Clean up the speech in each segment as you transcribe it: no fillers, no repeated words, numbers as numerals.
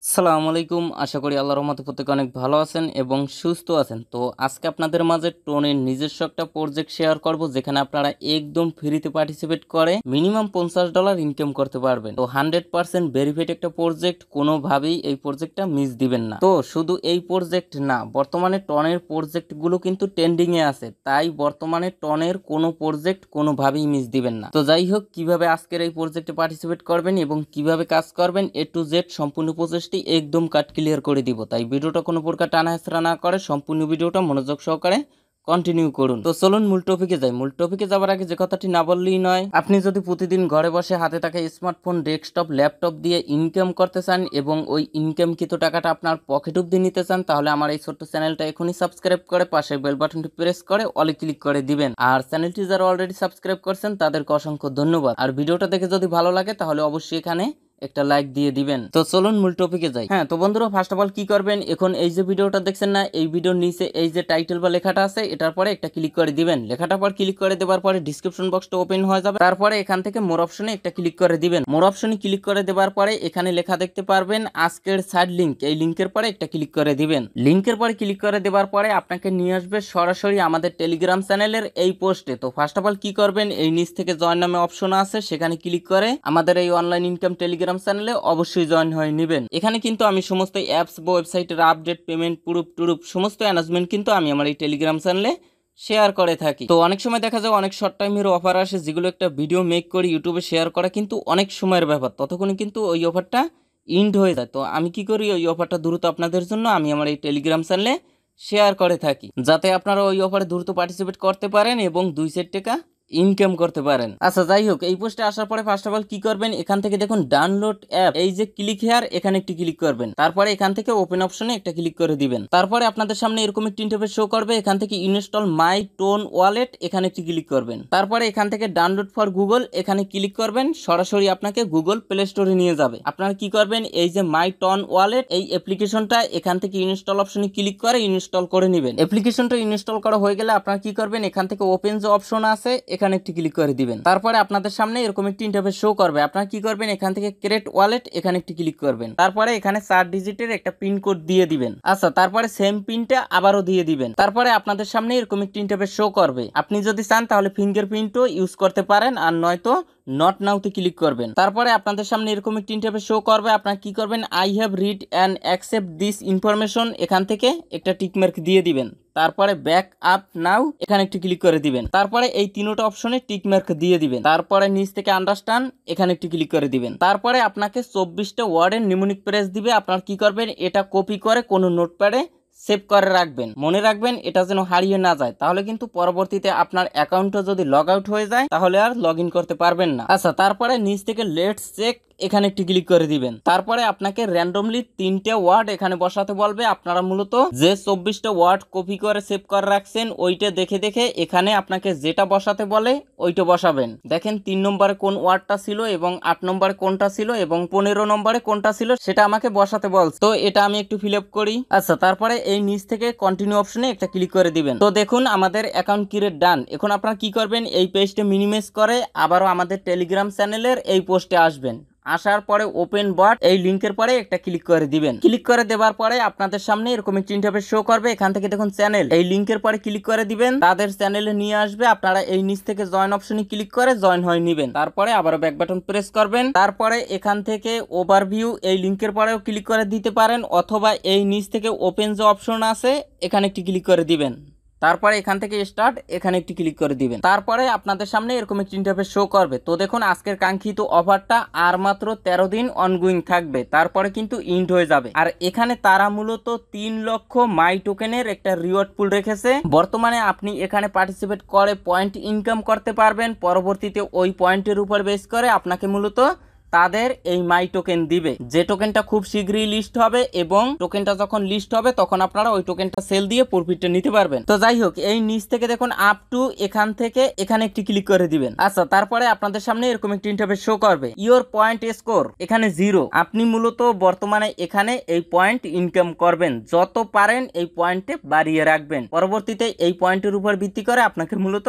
আসসালামু আলাইকুম। আশা করি আল্লাহর রহমতে প্রত্যেকে অনেক ভালো আছেন এবং সুস্থ আছেন। তো আজকে আপনাদের মাঝে টোনের নিজস্ব একটা প্রজেক্ট শেয়ার করব, যেখানে আপনারা একদম ফ্রিতে পার্টিসিপেট করে মিনিমাম $50 ইনকাম করতে পারবেন। তো 100% ভেরিফাইড একটা প্রজেক্ট, কোনোভাবেই এই প্রজেক্টটা মিস দিবেন না। তো শুধু এই প্রজেক্ট না, বর্তমানে টনের প্রজেক্টগুলো কিন্তু ট্রেন্ডিংয়ে আছে, তাই বর্তমানে টনের কোনো প্রজেক্ট কোনোভাবেই মিস দিবেন না। তো যাই হোক, কিভাবে আজকের এই প্রজেক্টে পার্টিসিপেট করবেন এবং কিভাবে কাজ করবেন A to Z সম্পূর্ণ প্রসেসটি একদম কাট ক্লিয়ার করে দিব। তাই ভিডিওটা কোনো প্রকার টানা হেঁচড়া না করে সম্পূর্ণ ভিডিওটা মনোযোগ সহকারে কন্টিনিউ করুন। তো চলুন মূল টপিকে যাই। মূল টপিকে যাওয়ার আগে যে কথাটি না বললেই নয়, আপনি যদি প্রতিদিন ঘরে বসে হাতে থাকা স্মার্টফোন, ডেস্কটপ, ল্যাপটপ দিয়ে ইনকাম করতে চান এবং ওই ইনকামকৃত টাকাটা আপনার পকেট অবধি নিতে চান, তাহলে আমার এই ছোট্ট চ্যানেলটা এখনই সাবস্ক্রাইব করে পাশে বেল বাটনটি প্রেস করে অলে ক্লিক করে দিবেন। আর চ্যানেলটি যারা অলরেডি সাবস্ক্রাইব করছেন তাদেরকে অসংখ্য ধন্যবাদ। আর ভিডিওটা দেখে যদি ভালো লাগে তাহলে অবশ্যই এখানে একটা লাইক দিয়ে দিবেন। তো চলুন মূল টপিকে যাই। হ্যাঁ, তো বন্ধুরা, ফার্স্ট অফ অল কি করবেন, এখন এই যে ভিডিওটা দেখছেন না, এই ভিডিওর নিচে এই যে টাইটেল বা লেখাটা আছে, এটার পরে একটা ক্লিক করে দিবেন। লেখাটার পর ক্লিক করে দেওয়ার পরে ডিসক্রিপশন বক্সটা ওপেন হয়ে যাবে। তারপরে এখান থেকে মোর অপশনে একটা ক্লিক করে দিবেন। মোর অপশনে ক্লিক করে দেওয়ার পরে এখানে লেখা দেখতে পারবেন আজকের সাইড লিংক, এই লিংকের পরে একটা ক্লিক করে দিবেন। লিংকের পরে ক্লিক করে দেওয়ার পরে আপনাকে নিয়ে আসবে সরাসরি আমাদের টেলিগ্রাম চ্যানেলের এই পোস্টে। তো ফার্স্ট অফ অল কি করবেন, এই নিচ থেকে জয়েন নামে অপশন আছে, সেখানে ক্লিক করে আমাদের এই অনলাইন ইনকাম টেলিগ্রাম চ্যানেলে অবশ্যই জয়েন হয়ে নেবেন। এখানে কিন্তু আমি সমস্ত অ্যাপস বা ওয়েবসাইটের আপডেট, পেমেন্ট, প্রুফ টুরুপ সমস্ত অ্যানাউন্সমেন্ট কিন্তু আমি আমার এই টেলিগ্রাম চ্যানেলে শেয়ার করে থাকি। তো অনেক সময় দেখা যায় অনেক শর্ট টাইমের অফার আসে, যেগুলো একটা ভিডিও মেক করে ইউটিউবে শেয়ার করা কিন্তু অনেক সময়ের ব্যাপার, ততক্ষণে কিন্তু ওই অফারটা ইন্ড হয়ে যায়। তো আমি কি করি, ওই অফারটা দ্রুত আপনাদের জন্য আমি আমার এই টেলিগ্রাম চ্যানেলে শেয়ার করে থাকি, যাতে আপনারা ওই অফারে দ্রুত পার্টিসিপেট করতে পারেন এবং 2 টাকা ইনকাম করতে পারেন। আচ্ছা, যাই হোক, এই পোস্টে আসার পরে ফার্স্ট অফ অল কি করবেন, এখান থেকে দেখুন ডাউনলোড অ্যাপ, এই যে ক্লিক হেয়ার, এখানে একটি ক্লিক করবেন। তারপরে এখান থেকে ওপেন অপশনে একটা ক্লিক করে দিবেন। তারপরে আপনাদের সামনে এরকম একটি ইন্টারফেস শো করবে। এখান থেকে ইনস্টল মাই টোন ওয়ালেট, এখানে একটি ক্লিক করবেন। তারপরে এখান থেকে ডাউনলোড ফর গুগল, এখানে ক্লিক করবেন। সরাসরি আপনাকে গুগল প্লে স্টোরে নিয়ে যাবে। আপনারা কি করবেন, এই যে মাই টোন ওয়ালেট এই অ্যাপ্লিকেশনটা এখান থেকে ইনস্টল অপশনে ক্লিক করে ইনস্টল করে নেবেন। অ্যাপ্লিকেশনটা ইনস্টল করা হয়ে গেলে আপনারা কি করবেন, এখান থেকে ওপেন যে অপশন আছে এখানে একটি ক্লিক করে দিবেন। তারপরে আপনাদের সামনে এরকম একটি ইন্টারফেস শো করবে। আপনারা কি করবেন, এখান থেকে ক্রিয়েট ওয়ালেট, এখানে একটি ক্লিক করবেন। তারপরে এখানে 4 ডিজিটের একটা পিন কোড দিয়ে দিবেন। আচ্ছা, তারপরে সেম পিনটা আবারও দিয়ে দিবেন। তারপরে আপনাদের সামনে এরকম একটি ইন্টারফেস শো করবে। আপনি যদি চান তাহলে ফিঙ্গারপ্রিন্টও ইউজ করতে পারেন, আর নয়তো নট নাওতে ক্লিক করবেন। তারপরে আপনাদের সামনে এরকম একটি ইন্টারফেস শো করবে। আপনারা কি করবেন, I have read and accept this information, এখান থেকে একটা টিকমার্ক দিয়ে দিবেন। তারপরে ব্যাক আপ নাও, এখানে একটি ক্লিক করে দিবেন। তারপরে এই তিনটা অপশনে টিকমার্ক দিয়ে দিবেন। তারপরে নিচ থেকে আন্ডারস্ট্যান্ড, এখানে একটি ক্লিক করে দিবেন। তারপরে আপনাকে 24টা ওয়ার্ডের নিউমেরিক প্রেস দিবে। আপনারা কি করবেন, এটা কপি করে কোনো নোটপ্যাডে সেভ করে রাখবেন। মনে রাখবেন এটা যেন হারিয়ে না যায়, তাহলে কিন্তু পরবর্তীতে আপনার অ্যাকাউন্টে যদি লগ আউট হয়ে যায় তাহলে আর লগ ইন করতে পারবেন না। আচ্ছা, তারপরে নিচ থেকে লেটস চেক, এখানে একটি ক্লিক করে দিবেন। তারপরে আপনাকে র্যান্ডমলি 3টে ওয়ার্ড এখানে বসাতে বলবে। আপনারা মূলত যে 24টা ওয়ার্ড কপি করে সেভ করে রাখছেন ওইটা দেখে দেখে এখানে আপনাকে যেটা বসাতে বলে ওইটা বসাবেন। দেখেন 3 নম্বরে কোন ওয়ার্ডটা ছিল এবং 8 নম্বরে কোনটা ছিল এবং 15 নম্বরে কোনটা ছিল সেটা আমাকে বসাতে বলছে। তো এটা আমি একটু ফিল আপ করি। আচ্ছা, তারপরে এই নিচ থেকে কন্টিনিউ অপশনে একটা ক্লিক করে দিবেন। তো দেখুন আমাদের অ্যাকাউন্ট ক্রিয়েট ডান। এখন আপনারা কি করবেন, এই পেজটা মিনিমাইজ করে আবারও আমাদের টেলিগ্রাম চ্যানেলের এই পোস্টে আসবেন। আসার পরে ওপেন বট, এই লিংকের পরে একটা ক্লিক করে দিবেন। ক্লিক করে দেওয়ার পরে আপনাদের সামনে এরকম একটা ইন্টারফেস শো করবে। এখান থেকে দেখুন চ্যানেল, এই লিংকের পরে ক্লিক করে দিবেন। তাদের চ্যানেলে নিয়ে আসবে। আপনারা এই নিচ থেকে জয়েন অপশনে ক্লিক করে জয়েন হয়ে নেবেন। তারপরে আবার ব্যাক বাটন প্রেস করবেন। তারপরে এখান থেকে ওভারভিউ, এই লিংকের পরেও ক্লিক করে দিতে পারেন, অথবা এই নিচ থেকে ওপেন যে অপশন আছে এখানে একটি ক্লিক করে দিবেন। তারপরে এখান থেকে স্টার্ট, এখানে একটি ক্লিক করে দিবেন। তারপরে আপনাদের সামনে এরকম একটি ইন্টারফেস শো করবে। তো দেখুন আজকের কাঙ্ক্ষিত অফারটা আর মাত্র 13 দিন অনগোয়িং থাকবে, তারপরে কিন্তু ইন্ড হয়ে যাবে। আর এখানে তারা মূলত 3 লক্ষ মাই টোকেনের একটা রিওয়ার্ড পুল রেখেছে। বর্তমানে আপনি এখানে পার্টিসিপেট করে পয়েন্ট ইনকাম করতে পারবেন। পরবর্তীতে ওই পয়েন্টের উপর বেস করে আপনাকে মূলত তাদের এই মাই টোকেন দিবে, যে টোকেনটা খুব শীঘ্রই লিস্ট হবে, এবং টোকেনটা যখন লিস্ট হবে তখন আপনারা ওই টোকেনটা সেল দিয়ে প্রফিটটা নিতে পারবেন। তো যাই হোক, এই নিচ থেকে দেখুন আপ টু, এখান থেকে এখানে একটি ক্লিক করে দিবেন। আচ্ছা, তারপরে আপনাদের সামনে এরকম একটি ইন্টারফেস শো করবে। ইওর পয়েন্ট স্কোর, এখানে 0। আপনি মূলত বর্তমানে এখানে এই পয়েন্ট ইনকাম করবেন, যত পারেন এই পয়েন্টে বাড়িয়ে রাখবেন। পরবর্তীতে এই পয়েন্টের উপর ভিত্তি করে আপনাকে মূলত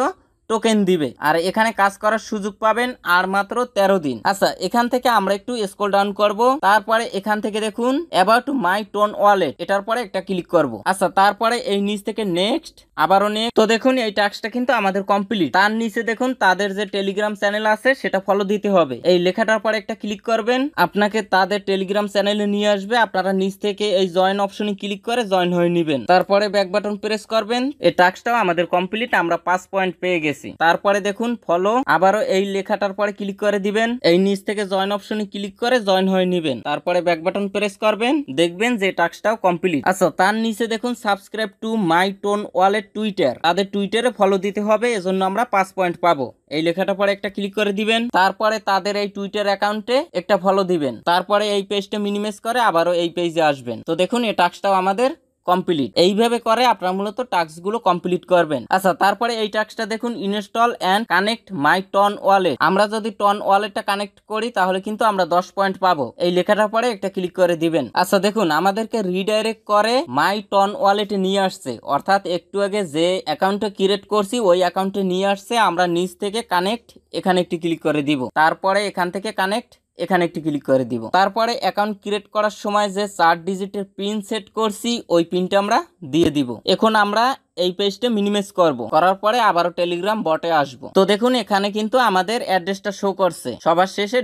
টোকেন দিবে আর এখানে কাজ করার সুযোগ পাবেন আর মাত্র 13 দিন। আচ্ছা, এখান থেকে আমরা একটু স্ক্রল ডাউন করব, তারপরে এখান থেকে দেখুন অ্যাবাউট মাই টোন ওয়ালেট, এটার পরে একটা ক্লিক করব। আচ্ছা, তারপরে এই নিচ থেকে নেক্সট, আবারও নেক্সট। তো দেখুন এই টাস্কটা কিন্তু আমাদের কমপ্লিট। তার নিচে দেখুন তাদের যে টেলিগ্রাম চ্যানেল আছে সেটা ফলো দিতে হবে, এই লেখাটার পরে একটা ক্লিক করবেন, আপনাকে তাদের টেলিগ্রাম চ্যানেলে নিয়ে আসবে। আপনারা নিচ থেকে এই জয়েন অপশনে ক্লিক করে জয়েন হয়ে নেবেন, তারপরে ব্যাক বাটন প্রেস করবেন। এই টাস্কটাও আমাদের কমপ্লিট, আমরা 5 পয়েন্ট পেয়ে গেছি। তারপরে দেখুন ফলো, আবারও এই লেখাটার পরে ক্লিক করে দিবেন, এই নিচ থেকে জয়েন অপশনে ক্লিক করে জয়েন হয়ে নেবেন, তারপরে ব্যাক বাটন প্রেস করবেন, দেখবেন যে টাস্কটাও কমপ্লিট। আচ্ছা, তার নিচে দেখুন subscribe to my tone wallet Twitter, তাদের টুইটারে ফলো দিতে হবে, এজন্য আমরা 5 পয়েন্ট পাবো। এই লেখাটা পরে একটা ক্লিক করে দিবেন, তারপরে তাদের এই টুইটার অ্যাকাউন্টে একটা ফলো দিবেন, তারপরে এই পেজটা মিনিমাইজ করে আবারও এই পেজে আসবেন। তো দেখুন এই টাস্কটাও আমাদের কমপ্লিট। এইভাবে করে আপনারা মূলত টাস্কগুলো কমপ্লিট করবেন। আচ্ছা, তারপরে এই টাস্কটা দেখুন install and connect my TON wallet. আমরা যদি টন ওয়ালেটটা কানেক্ট করি তাহলে কিন্তু আমরা 10 পয়েন্ট পাবো। এই লেখাটার পরে একটা ক্লিক করে দিবেন। আচ্ছা, দেখুন আমাদেরকে রিডাইরেক্ট করে মাই টন ওয়ালেটে নিয়ে আসছে, অর্থাৎ একটু আগে যে অ্যাকাউন্টটা ক্রিয়েট করছি ওই অ্যাকাউন্টে নিয়ে আসছে। আমরা নিচ থেকে কানেক্ট এখানে একটি ক্লিক করে দিব, তারপরে এখান থেকে কানেক্ট এখানে একটি ক্লিক করে দিব, তারপরে অ্যাকাউন্ট ক্রিয়েট করার সময় যে 4 ডিজিটের পিন সেট করছি ওই পিনটা আমরা দিয়ে দিব। এখন আমরা এই পেজটা মিনিমাইজ করব, করার পরে আবারও টেলিগ্রাম বটে আসব। তো দেখুন এখানে কিন্তু আমাদের অ্যাড্রেসটা শো করছে, সবার শেষে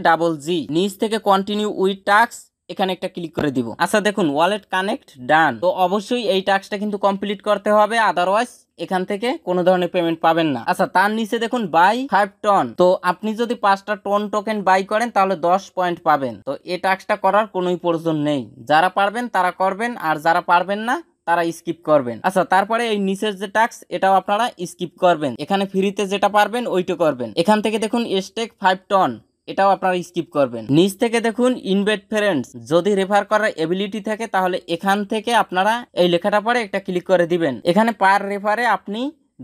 $G, নিচ থেকে কন্টিনিউ উইথ টাস্ক এখানে একটা ক্লিক করে দিব। আচ্ছা, দেখুন ওয়ালেট কানেক্ট ডান। তো অবশ্যই এই টাস্কটা কিন্তু কমপ্লিট করতে হবে, আদারওয়াইজ এখান থেকে কোনো ধরনের পেমেন্ট পাবেন না। আচ্ছা, তার নিচে দেখুন বাই 5 টন। তো আপনি যদি 5টা টন টোকেন বাই করেন তাহলে 10 পয়েন্ট পাবেন। তো এই টাস্কটা করার কোনোই প্রয়োজন নেই, যারা পারবেন তারা করবেন আর যারা পারবেন না তারা স্কিপ করবেন। আচ্ছা, তারপরে এই নিচের যে টাস্ক এটাও আপনারা স্কিপ করবেন, এখানে ফ্রিতে যেটা পারবেন ওইটা করবেন। এখান থেকে দেখুন স্টেক 5 টন, এটাও আপনারা স্কিপ করবেন। নিচ থেকে দেখুন ইনভাইট ফ্রেন্ডস, যদি রেফার করার এবিলিটি থাকে তাহলে এখান থেকে আপনারা এই লেখাটা পরে একটা ক্লিক করে দিবেন। এখানে পার রেফারে আপনি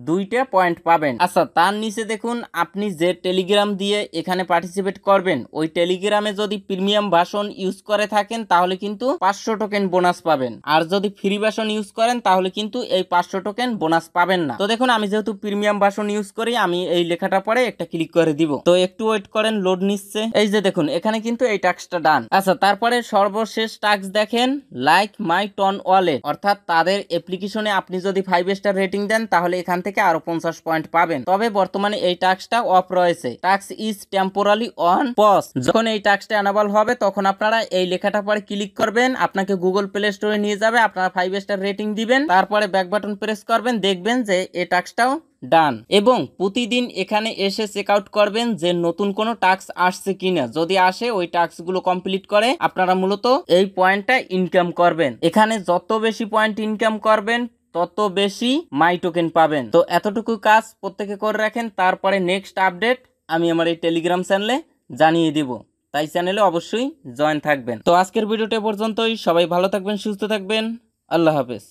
2টা পয়েন্ট পাবেন। আচ্ছা, তার নিচে দেখুন আপনি যে টেলিগ্রাম দিয়ে এখানে পার্টিসিপেট করবেন ওই টেলিগ্রামে যদি প্রিমিয়াম ভার্সন ইউজ করে থাকেন তাহলে কিন্তু 500 টোকেন বোনাস পাবেন, আর যদি ফ্রি ভার্সন ইউজ করেন তাহলে কিন্তু এই 500 টোকেন বোনাস পাবেন না। তো দেখুন আমি যেহেতু প্রিমিয়াম ভার্সন ইউজ করি আমি এই লেখাটা পরে একটা ক্লিক করে দিব। তো একটু ওয়েট করেন, লোড নিচ্ছে। এই যে দেখুন এখানে কিন্তু এই টাস্কটা ডান। আচ্ছা, তারপরে সর্বশেষ টাস্ক দেখেন লাইক মাই টন ওয়ালেট, অর্থাৎ তাদের অ্যাপ্লিকেশনে আপনি যদি 5 স্টার রেটিং দেন তাহলে এখান থেকে আরো 50 পয়েন্ট পাবেন। তবে বর্তমানে এই টাস্কটা অফ রয়েছে, task is temporary on pause. যখন এই টাস্কটা এনাবল হবে তখন আপনারা এই লেখাটা পরে ক্লিক করবেন, আপনাকে গুগল প্লে স্টোরে নিয়ে যাবে, আপনারা 5 স্টার রেটিং দিবেন, তারপরে ব্যাক বাটন প্রেস করবেন, দেখবেন যে এই টাস্কটাও ডান। এবং প্রতিদিন এখানে এসে চেক আউট করবেন যে নতুন কোনো টাস্ক আসছে কিনা, যদি আসে ওই টাস্কগুলো কমপ্লিট করে আপনারা মূলত এই পয়েন্টটা ইনকাম করবেন। এখানে যত বেশি পয়েন্ট ইনকাম করবেন তত বেশি মাই টোকেন পাবেন। তো এতটুকু কাজ প্রত্যেকে করে রাখেন, তারপরে নেক্সট আপডেট আমি আমার এই টেলিগ্রাম চ্যানেলে জানিয়ে দিব, তাই চ্যানেলে অবশ্যই জয়েন থাকবেন। তো আজকের ভিডিওটা পর্যন্তই, সবাই ভালো থাকবেন, সুস্থ থাকবেন, আল্লাহ হাফেজ।